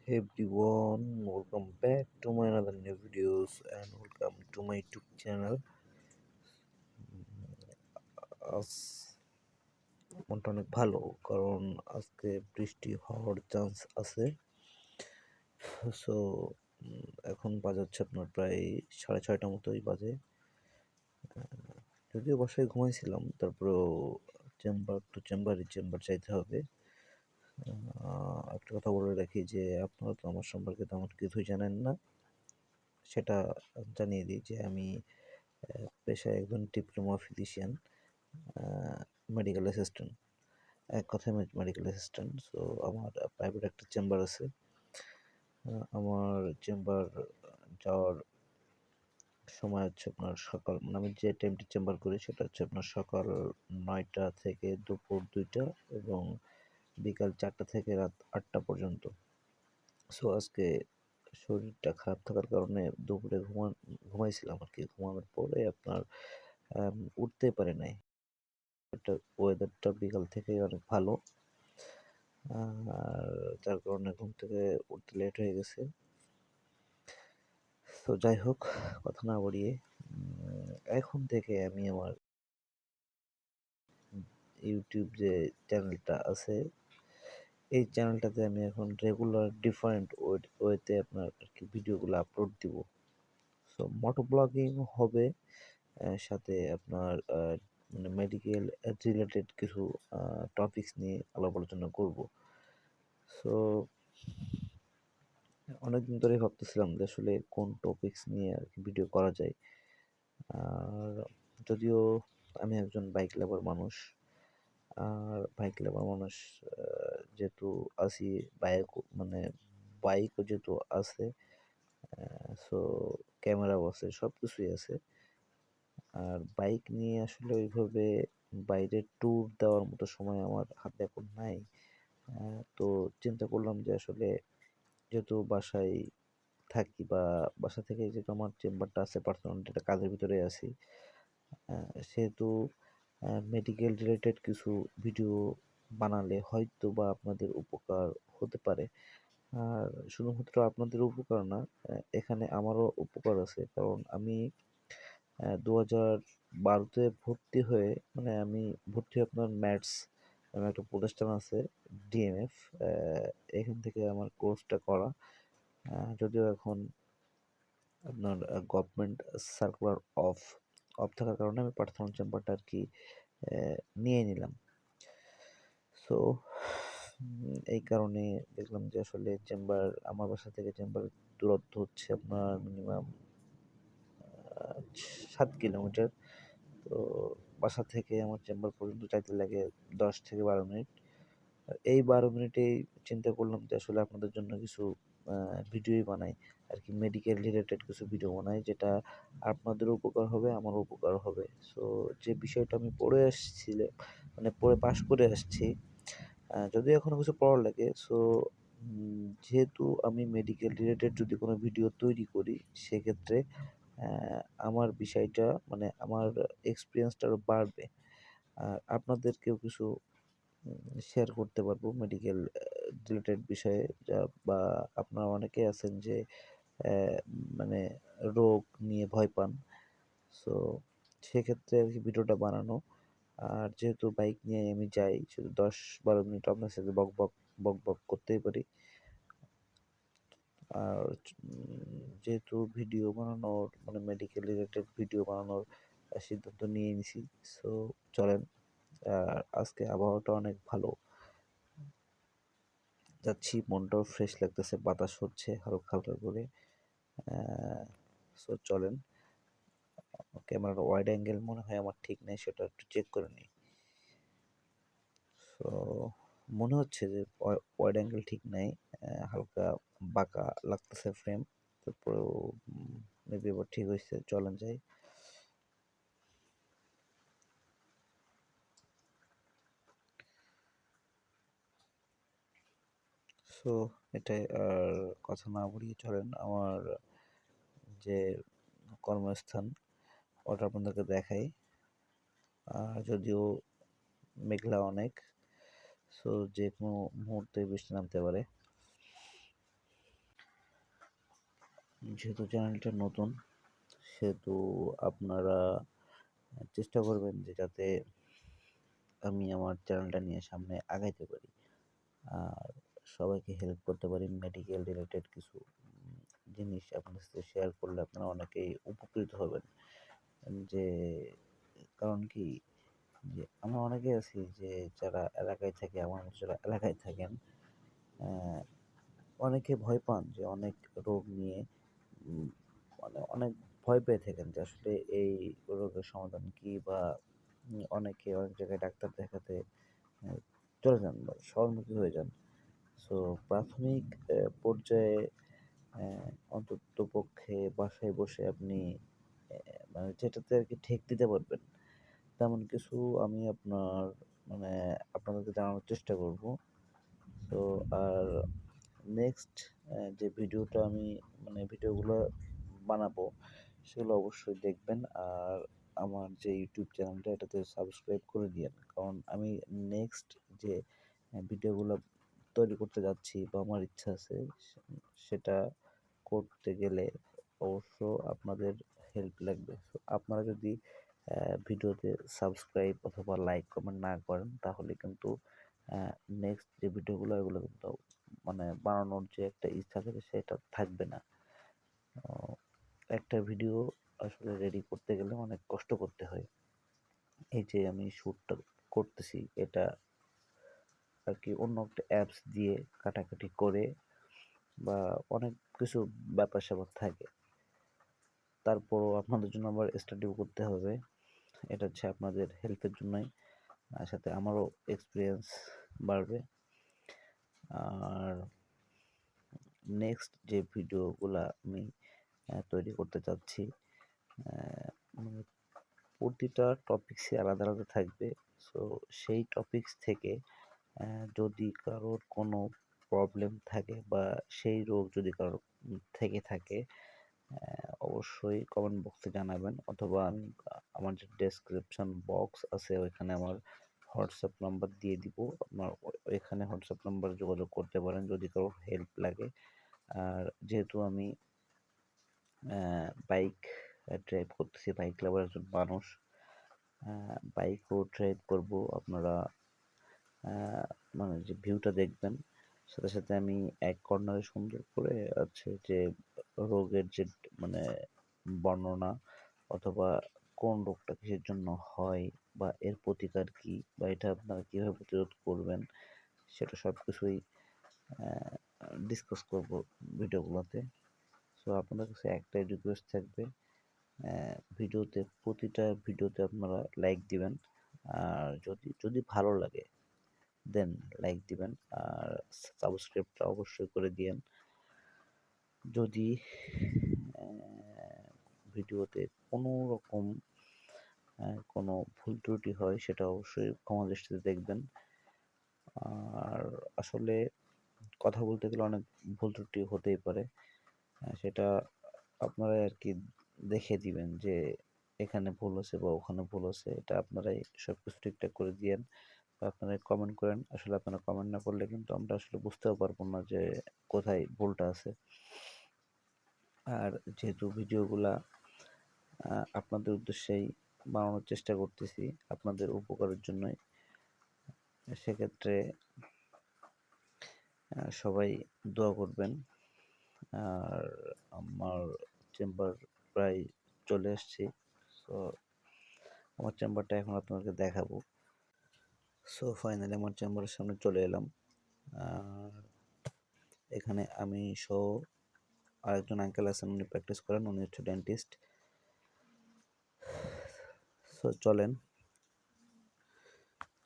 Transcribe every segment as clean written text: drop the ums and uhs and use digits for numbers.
Everyone, welcome back to my another new videos and welcome to my YouTube channel. আজ মনটা অনেক ভালো কারণ আজকে বৃষ্টি হওয়ার চান্স আছে। সো এখন বাজাচ্ছে আপনার প্রায় 6:30 মতোই বাজে। যদিও বাসায় ঘুমাইছিলাম, তারপরেও চেম্বার চাইতে হবে। একটা কথা বলে রাখি যে আপনারা তো আমার সম্পর্কে তেমন কিছুই জানেন না, সেটা জানিয়ে দিই যে আমি পেশায় একজন ডিপ্লোমা ফিজিশিয়ান, মেডিকেল অ্যাসিস্ট্যান্ট, এক কথায় মেডিকেল অ্যাসিস্ট্যান্ট। সো আমার প্রাইভেট একটা চেম্বার আছে। আমার চেম্বার যাওয়ার সময় হচ্ছে আপনার সকাল, মানে আমি যে টাইমটি চেম্বার করি সেটা হচ্ছে আপনার সকাল 9টা থেকে দুপুর 2টা এবং বিকাল 4টা থেকে রাত 8টা পর্যন্ত। সো আজকে শরীরটা খারাপ থাকার কারণে দুপুরে ঘুমাইছিলাম আর কি। ঘুমানোর পরে আপনার উঠতে পারি নাই। ওয়েদারটা বিকাল থেকেই অনেক ভালো, আর যার কারণে ঘুম থেকে উঠতে লেট হয়ে গেছে। তো যাই হোক, কথা না বাড়িয়ে এখন থেকে আমি আমার ইউটিউব যে চ্যানেলটা আছে, এই চ্যানেলটাতে আমি এখন রেগুলার ডিফারেন্ট ওয়েতে আপনার আর কি ভিডিওগুলো আপলোড দিব। সো মোটো ব্লগিং হবে, সাথে আপনার মানে মেডিকেল রিলেটেড কিছু টপিকস নিয়ে আলাপ আলোচনা করব। সো অনেকদিন ধরে ভাবতেছিলাম যে আসলে কোন টপিকস নিয়ে আর কি ভিডিও করা যায়। আর যদিও আমি একজন বাইক লাভার মানুষ, আর বাইক লাভার মানুষ যেহেতু আছি, বাইক মানে বাইকও যেহেতু আছে, সো ক্যামেরাও আছে, সব কিছুই আছে। আর বাইক নিয়ে আসলে ওইভাবে বাইরে ট্যুর দেওয়ার মতো সময় আমার হাতে এখন নাই। তো চিন্তা করলাম যে আসলে যেহেতু বাসায় থাকি, বা বাসা থেকে যেহেতু আমার চেম্বারটা আছে, পার্সোনাল যেটা কাজের ভিতরে আছি, সেহেতু মেডিকেল রিলেটেড কিছু ভিডিও বানালে হয়তো বা আপনাদের উপকার হতে পারে। আর শুধুমাত্র আপনাদের উপকার না, এখানে আমারও উপকার আছে। কারণ আমি 2012-তে ভর্তি হয়ে, মানে আমি ভর্তি হয়ে আপনার ম্যাথস নামে একটা প্রতিষ্ঠান আছে, ডিএমএফ, এখান থেকে আমার কোর্সটা করা। যদিও এখন আপনার গভর্নমেন্ট সার্কুলার অফ অফ থাকার কারণে আমি পার্সোনাল চেম্বারটা আর কি নিয়ে নিলাম। সো এই কারণে দেখলাম যে আসলে চেম্বার, আমার বাসা থেকে চেম্বার দূরত্ব হচ্ছে আপনার মিনিমাম 7 কিলোমিটার। তো বাসা থেকে আমার চেম্বার পর্যন্ত যাইতে লাগে 10 থেকে 12 মিনিট। এই 12 মিনিটেই চিন্তা করলাম যে আসলে আপনাদের জন্য কিছু ভিডিওই বানাই আর কি, মেডিকেল রিলেটেড কিছু ভিডিও বানাই, যেটা আপনাদেরও উপকার হবে, আমারও উপকার হবে। সো যে বিষয়টা আমি পড়ে আসছিলে, মানে পড়ে পাশ করে আসছি, যদিও এখনো কিছু পড়ার লাগে। সো যেহেতু আমি মেডিকেল রিলেটেড যদি কোনো ভিডিও তৈরি করি, সেক্ষেত্রে আমার বিষয়টা, মানে আমার এক্সপিরিয়েন্সটা আরও বাড়বে। আর আপনাদেরকেও কিছু শেয়ার করতে পারবো মেডিকেল রিলেটেড বিষয়ে, যা বা আপনারা অনেকেই আছেন যে মানে রোগ নিয়ে ভয় পান। সো সেক্ষেত্রে আর কি ভিডিওটা বানানো। আর যেহেতু বাইক নিয়ে আমি যাই, শুধু 10-12 মিনিট আপনার সাথে বক বক বক বক করতেই পারি। আর যেহেতু ভিডিও বানানোর, মানে মেডিকেল রিলেটেড ভিডিও বানানোর সিদ্ধান্ত নিয়ে নিছি, সো চলেন। আর আজকে আবহাওয়াটা অনেক ভালো, যাচ্ছি, মনটাও ফ্রেশ লাগতেছে, বাতাস হচ্ছে হালকা হালকা করে। সো চলেন। ক্যামেরার ওয়াইড অ্যাঙ্গেল মনে হয় আমার ঠিক নেই, সেটা একটু চেক করে নিই। সো মনে হচ্ছে যে ওয়াইড অ্যাঙ্গেল ঠিক নাই, হালকা বাঁকা লাগতেছে ফ্রেম। তারপরেও মেবি এবার ঠিক হয়েছে, চলেন যাই। সো এটাই, আর কথা না বাড়িয়ে চলেন আমার যে কর্মস্থান ওটা আপনাদেরকে দেখাই। যদিও মেঘলা অনেক, সো যে কোনো মুহূর্তে বৃষ্টি নামতে পারে। যেহেতু চ্যানেলটা নতুন, সেহেতু আপনারা চেষ্টা করবেন যে যাতে আমি আমার চ্যানেলটা নিয়ে সামনে আগাইতে পারি আর সবাইকে হেল্প করতে পারি। মেডিকেল রিলেটেড কিছু জিনিস আপনাদের সাথে শেয়ার করলে আপনারা অনেকেই উপকৃত হবেন। যে কারণ কি, যে আমরা অনেকে আছি যে যারা এলাকায় থাকে, আমার মতো যারা এলাকায় থাকেন, অনেকে ভয় পান যে অনেক রোগ নিয়ে মানে অনেক ভয় পেয়ে থাকেন যে আসলে এই রোগের সমাধান কি, বা অনেকে অনেক জায়গায় ডাক্তার দেখাতে আহ, চলে যান বা শহরমুখী হয়ে যান। সো প্রাথমিক পর্যায়ে অন্ততপক্ষে বাসায় বসে আপনি মানে যেটাতে আর কি ঠেক দিতে পারবেন তেমন কিছু আমি মানে আপনাদেরকে জানানোর চেষ্টা করব। তো আর নেক্সট যে ভিডিওটা আমি মানে ভিডিওগুলো বানাবো সেগুলো অবশ্যই দেখবেন। আর আমার যে ইউটিউব চ্যানেলটা এটাতে সাবস্ক্রাইব করে দিয়েন, কারণ আমি নেক্সট যে ভিডিওগুলো তৈরি করতে যাচ্ছি বা আমার ইচ্ছা আছে সেটা করতে গেলে অবশ্য আপনাদের হেল্প লাগবে। তো আপনারা যদি ভিডিওতে সাবস্ক্রাইব অথবা লাইক কমেন্ট না করেন তাহলে কিন্তু নেক্সট যে ভিডিওগুলো এগুলো কিন্তু মানে বানানোর যে একটা ইচ্ছা থাকে সেটা থাকবে না। আহ, একটা ভিডিও আসলে রেডি করতে গেলে অনেক কষ্ট করতে হয়। এই যে আমি শ্যুটটা করতেছি এটা আর কি অন্য একটা অ্যাপস দিয়ে কাটাকাটি করে বা অনেক কিছু ব্যাপার স্যাপার থাকে। তারপরও আপনাদের জন্য আবার স্টাডিও করতে হবে। এটা হচ্ছে আপনাদের হেল্পের জন্যই, আর সাথে আমারও এক্সপিরিয়েন্স বাড়বে। আর নেক্সট যে ভিডিওগুলা আমি তৈরি করতে চাচ্ছি মানে প্রতিটা টপিক্সই আলাদা আলাদা থাকবে। সো সেই টপিক্স থেকে যদি কারোর কোনো প্রবলেম থাকে বা সেই রোগ যদি কারোর থেকে থাকে অবশ্যই কমেন্ট বক্সে জানাবেন, অথবা আমি আমার যে ডেসক্রিপশন বক্স আছে ওইখানে আমার হোয়াটসঅ্যাপ নাম্বার দিয়ে দিব। আপনার ওইখানে হোয়াটসঅ্যাপ নাম্বার যোগাযোগ করতে পারেন যদি কারোর হেল্প লাগে। আর যেহেতু আমি বাইক ড্রাইভ করতেছি, বাইক লাভার একজন মানুষ, বাইকও ড্রাইভ করব, আপনারা মানে যে ভিউটা দেখবেন সাথে সাথে আমি এক কর্নারে সুন্দর করে আছে যে রোগের যে মানে বর্ণনা, অথবা কোন রোগটা কিসের জন্য হয় বা এর প্রতিকার কি বা এটা আপনারা কিভাবে প্রতিরোধ করবেন সেটা সব কিছুই ডিসকাস করব ভিডিওগুলোতে। সো আপনাদের কাছে একটাই রিকোয়েস্ট থাকবে, প্রতিটা ভিডিওতে আপনারা লাইক দিবেন। আর যদি যদি ভালো লাগে দেন লাইক দিবেন, আর সাবস্ক্রাইবটা অবশ্যই করে দিয়েন। যদি ভিডিওতে কোনো রকম কোনো ভুল ত্রুটি হয় সেটা অবশ্যই ক্ষমা দৃষ্টিতে দেখবেন। আর আসলে কথা বলতে গেলে অনেক ভুল ত্রুটি হতেই পারে, সেটা আপনারা আর কি দেখে দিবেন যে এখানে ভুল আছে বা ওখানে ভুল আছে, এটা আপনারাই সব কিছু ঠিকঠাক করে দিয়েন বা আপনারা কমেন্ট করেন। আসলে আপনারা কমেন্ট না করলে কিন্তু আমরা আসলে বুঝতেও পারবো না যে কোথায় ভুলটা আছে। আর যেহেতু ভিডিওগুলা আপনাদের উদ্দেশ্যেই বানানোর চেষ্টা করতেছি, আপনাদের উপকারের জন্যই, সেক্ষেত্রে সবাই দোয়া করবেন। আর আমার চেম্বার প্রায় চলে এসেছি। সো আমার চেম্বারটা এখন আপনাদেরকে দেখাবো। সো ফাইনালি আমার চেম্বারের সামনে চলে এলাম। আর এখানে আমি সহ আরেকজন আঙ্কেল আছেন, উনি প্র্যাকটিস করেন, উনি হচ্ছে ডেন্টিস্ট। সো চলেন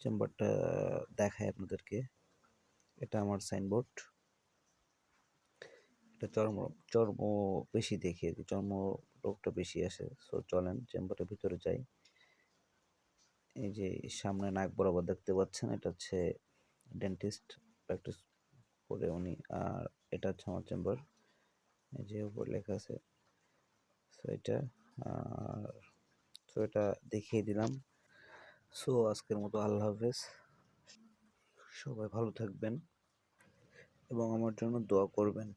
চেম্বারটা দেখাই আপনাদেরকে। এটা আমার সাইনবোর্ড। এটা চর্ম বেশি দেখি আর কি, চর্ম রোগটা বেশি আসে। সো চলেন চেম্বারের ভিতরে যাই। এই যে সামনে নাক বরাবর দেখতে পাচ্ছেন এটা হচ্ছে ডেন্টিস্ট প্র্যাকটিস করে উনি, আর এটা হচ্ছে আমার চেম্বার। এই যে উপর লেখা আছে। সো এটা আর সো এটা দেখিয়ে দিলাম। সো আজকের মতো আল্লাহ হাফেজ, সবাই ভালো থাকবেন এবং আমার জন্য দোয়া করবেন।